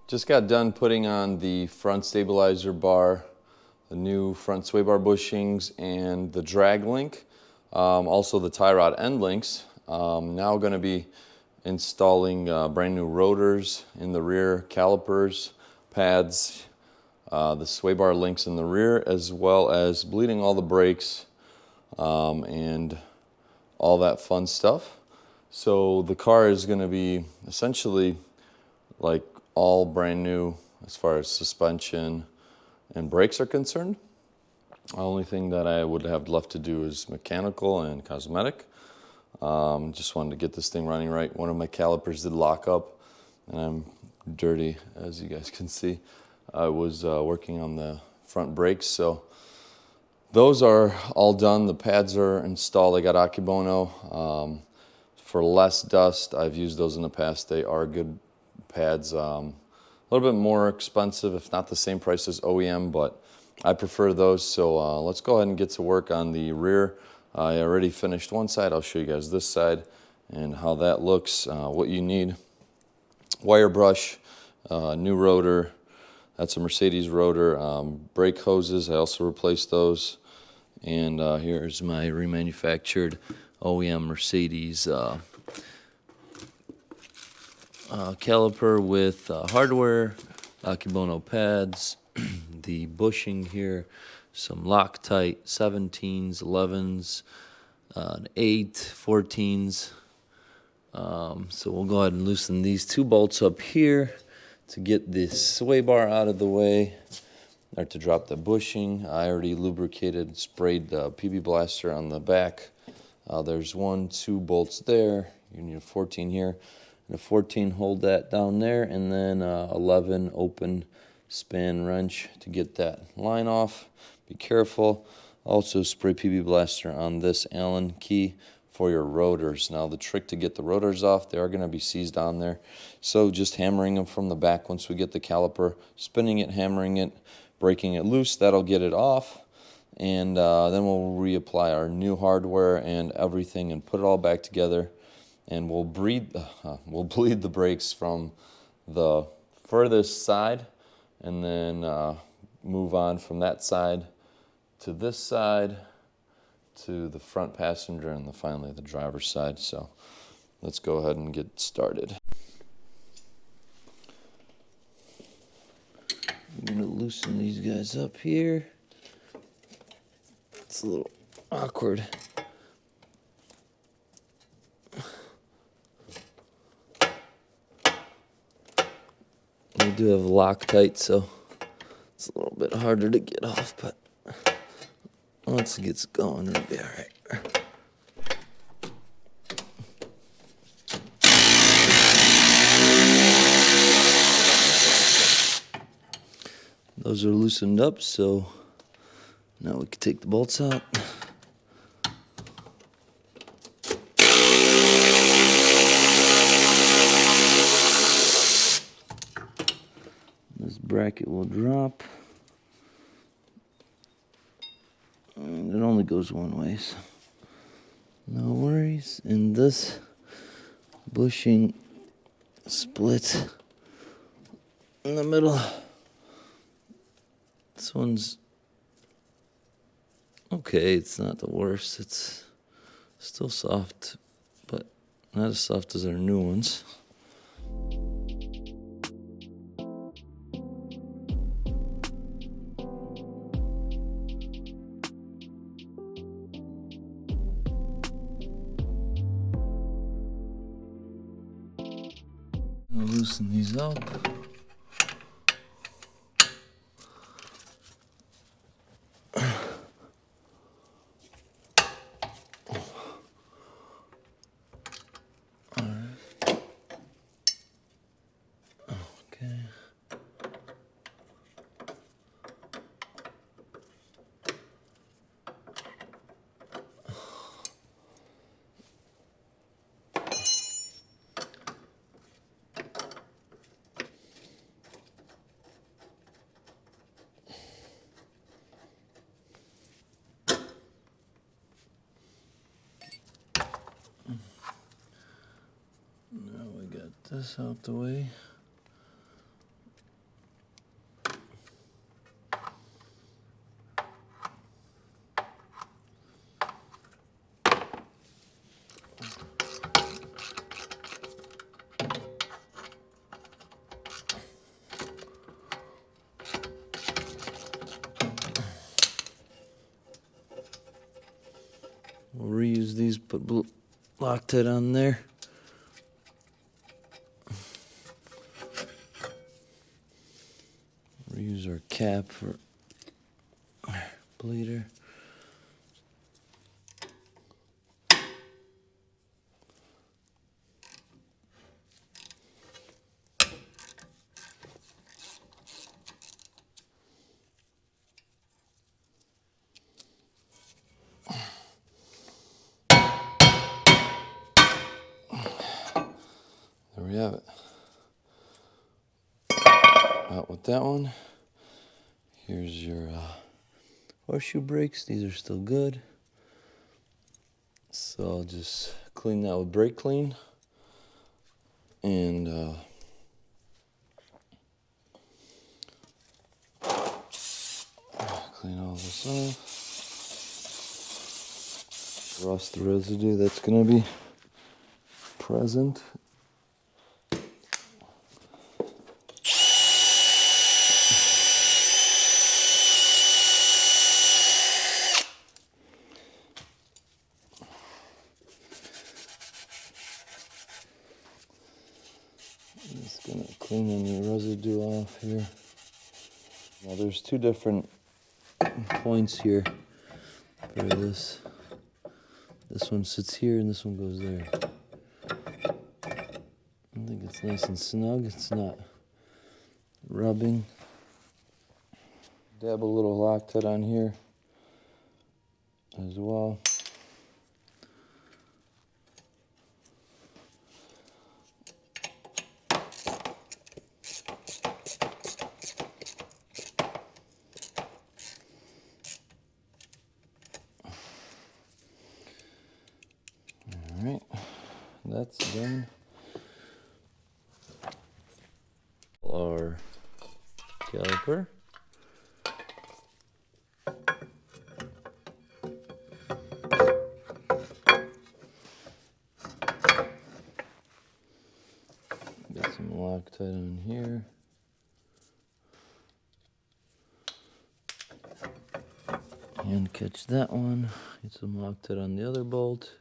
Just got done putting on the front stabilizer bar, the new front sway bar bushings, and the drag link, also the tie rod end links. Now going to be installing brand new rotors in the rear, calipers, pads, the sway bar links in the rear, as well as bleeding all the brakes and all that fun stuff. So the car is going to be essentially like all brand new as far as suspension and brakes are concerned. The only thing that I would have left to do is mechanical and cosmetic. Just wanted to get this thing running right. One of my calipers did lock up and I'm dirty, as you guys can see. I was working on the front brakes, so those are all done. The pads are installed. I got Akebono. For less dust, I've used those in the past. They are good pads. A little bit more expensive, if not the same price as OEM, but I prefer those. So let's go ahead and get to work on the rear. I already finished one side. I'll show you guys this side and how that looks. What you need: wire brush, new rotor. That's a Mercedes rotor. Brake hoses, I also replaced those. And here's my remanufactured OEM Mercedes caliper with hardware, Akebono pads, the bushing here, some Loctite 17s, 11s, an 8, 14s. So we'll go ahead and loosen these two bolts up here to get this sway bar out of the way, or to drop the bushing. I already lubricated, sprayed the PB blaster on the back. There's 1, 2 bolts there. You need a 14 here, and a 14 hold that down there, and then 11 open span wrench to get that line off. Be careful. Also spray PB blaster on this Allen key for your rotors. Now the trick to get the rotors off, they are going to be seized on there. So just hammering them from the back once we get the caliper, spinning it, hammering it, breaking it loose, that'll get it off. And then we'll reapply our new hardware and everything and put it all back together. And we'll bleed the brakes from the furthest side, and then move on from that side to this side, to the front passenger, and then finally the driver's side. So let's go ahead and get started. I'm going to loosen these guys up here. It's a little awkward. We do have Loctite, so it's a little bit harder to get off, but once it gets going, it'll be all right. Those are loosened up, so now we can take the bolts out. This bracket will drop. And it only goes one way, so no worries. And this bushing split in the middle. This one's okay, it's not the worst. It's still soft, but not as soft as our new ones. I'll loosen these up. Now we got this out the way. Put Loctite on there. Reuse our cap for bleeder. There we have it. Out with that one. Here's your horseshoe brakes. These are still good. So I'll just clean that with brake clean. And clean all this off. Rust residue that's going to be present. Just going to clean any residue off here. Now there's two different points here for this. This one sits here and this one goes there. I think it's nice and snug. It's not rubbing. Dab a little Loctite on here as well. Alright, that's done. Our caliper. Got some Loctite on here. And catch that one. Get some Loctite on the other bolt.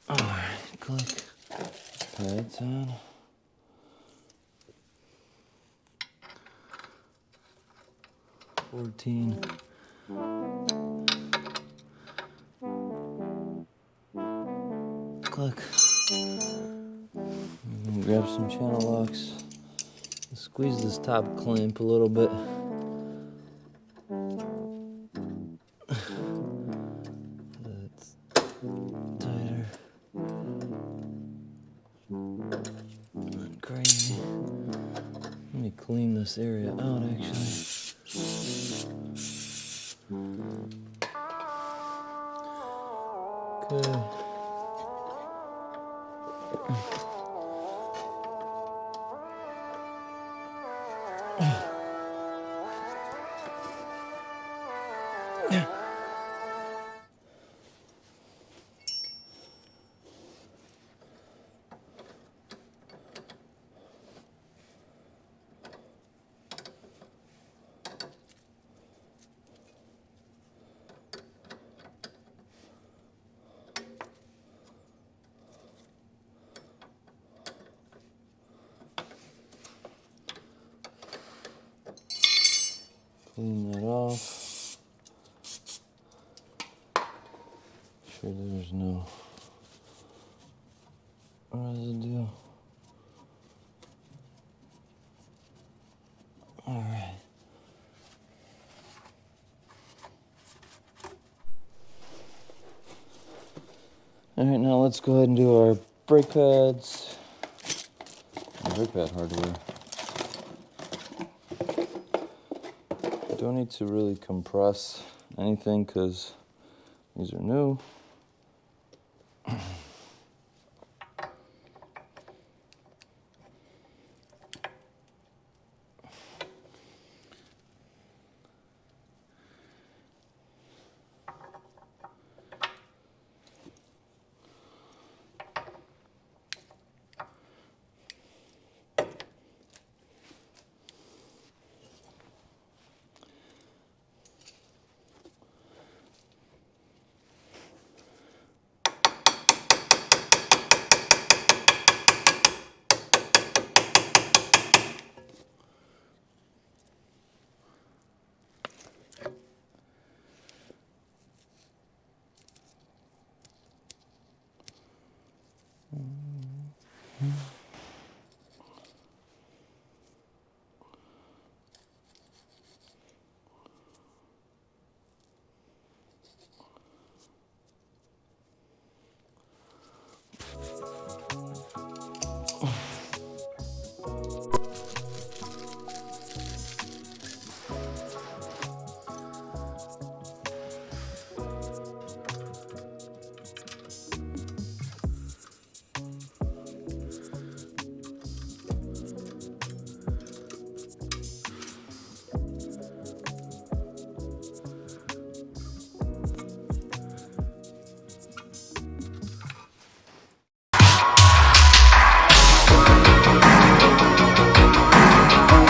Alright, click. Pads on. $14. Click. Grab some channel locks. Squeeze this top clamp a little bit. That's tighter. Not crazy. Let me clean this area out actually. Good. Clean that off. Sure there's no residue. All right. All right, now let's go ahead and do our brake pads. Brake pad hardware. Don't need to really compress anything because These are new.